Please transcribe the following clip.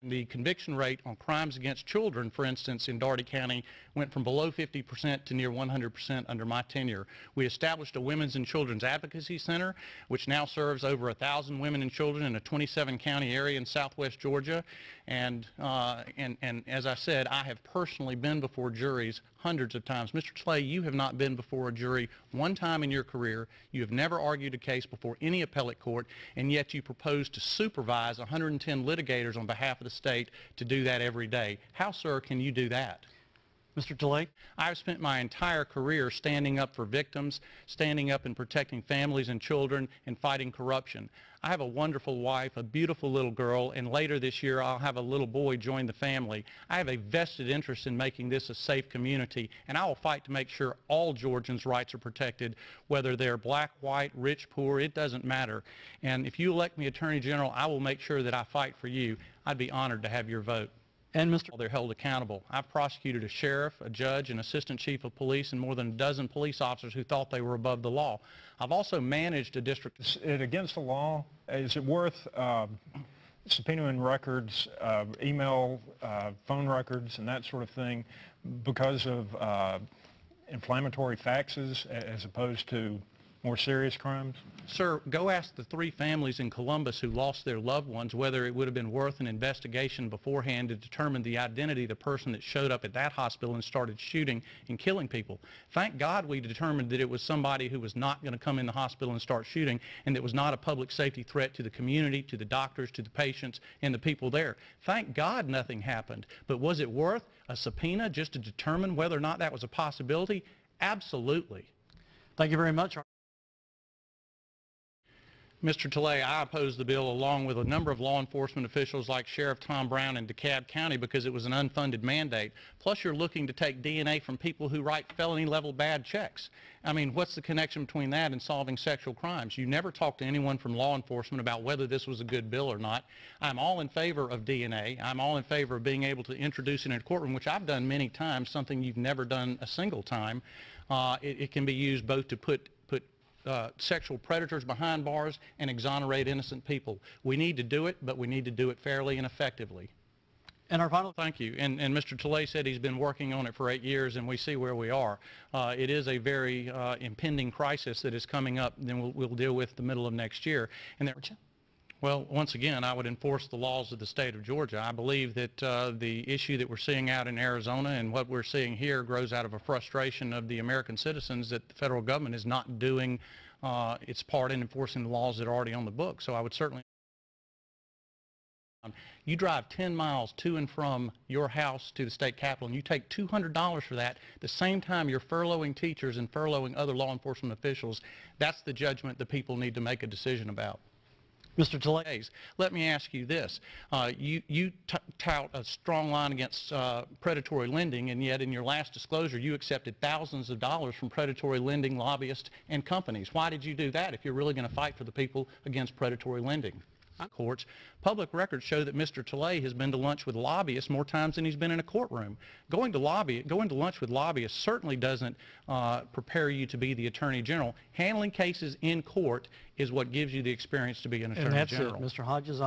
The conviction rate on crimes against children, for instance, in Dougherty County went from below 50% to near 100% under my tenure. We established a Women's and Children's Advocacy Center, which now serves over 1,000 women and children in a 27-county area in southwest Georgia. And as I said, I have personally been before juries hundreds of times. Mr. Clay, you have not been before a jury one time in your career. You have never argued a case before any appellate court, and yet you propose to supervise 110 litigators on behalf of the state to do that every day. How, sir, can you do that? Mr. Teilhet? I've spent my entire career standing up for victims, standing up and protecting families and children, and fighting corruption. I have a wonderful wife, a beautiful little girl, and later this year I'll have a little boy join the family. I have a vested interest in making this a safe community, and I will fight to make sure all Georgians' rights are protected, whether they're black, white, rich, poor, it doesn't matter. And if you elect me Attorney General, I will make sure that I fight for you. I'd be honored to have your vote. And Mr. They're held accountable. I've prosecuted a sheriff, a judge, an assistant chief of police, and more than a dozen police officers who thought they were above the law. I've also managed a district. Is it against the law? Is it worth subpoenaing records, email, phone records, and that sort of thing because of inflammatory faxes as opposed to more serious crimes? Sir, go ask the 3 families in Columbus who lost their loved ones whether it would have been worth an investigation beforehand to determine the identity of the person that showed up at that hospital and started shooting and killing people. Thank God we determined that it was somebody who was not going to come in the hospital and start shooting, and that was not a public safety threat to the community, to the doctors, to the patients, and the people there. Thank God nothing happened. But was it worth a subpoena just to determine whether or not that was a possibility? Absolutely. Thank you very much. Mr. Teilhet, I opposed the bill along with a number of law enforcement officials like Sheriff Tom Brown in DeKalb County because it was an unfunded mandate. Plus, you're looking to take DNA from people who write felony-level bad checks. I mean, what's the connection between that and solving sexual crimes? You never talk to anyone from law enforcement about whether this was a good bill or not. I'm all in favor of DNA. I'm all in favor of being able to introduce it in a courtroom, which I've done many times, something you've never done a single time. It can be used both to put sexual predators behind bars and exonerate innocent people. We need to do it, but we need to do it fairly and effectively. And our final... Thank you. And Mr. Teilhet said he's been working on it for 8 years, and we see where we are. It is a very impending crisis that is coming up, and we'll deal with the middle of next year. And there, well, once again, I would enforce the laws of the state of Georgia. I believe that the issue that we're seeing out in Arizona and what we're seeing here grows out of a frustration of the American citizens that the federal government is not doing its part in enforcing the laws that are already on the books. So I would certainly... You drive 10 miles to and from your house to the state capitol, and you take $200 for that. At the same time, you're furloughing teachers and furloughing other law enforcement officials. That's the judgment that people need to make a decision about. Mr. Teilhet, let me ask you this. You tout a strong line against predatory lending, and yet in your last disclosure you accepted thousands of dollars from predatory lending lobbyists and companies. Why did you do that if you're really going to fight for the people against predatory lending? Courts, public records show that Mr. Teilhet has been to lunch with lobbyists more times than he's been in a courtroom. Going to lunch with lobbyists certainly doesn't prepare you to be the Attorney General. Handling cases in court is what gives you the experience to be an Attorney General. And that's it, Mr. Hodges.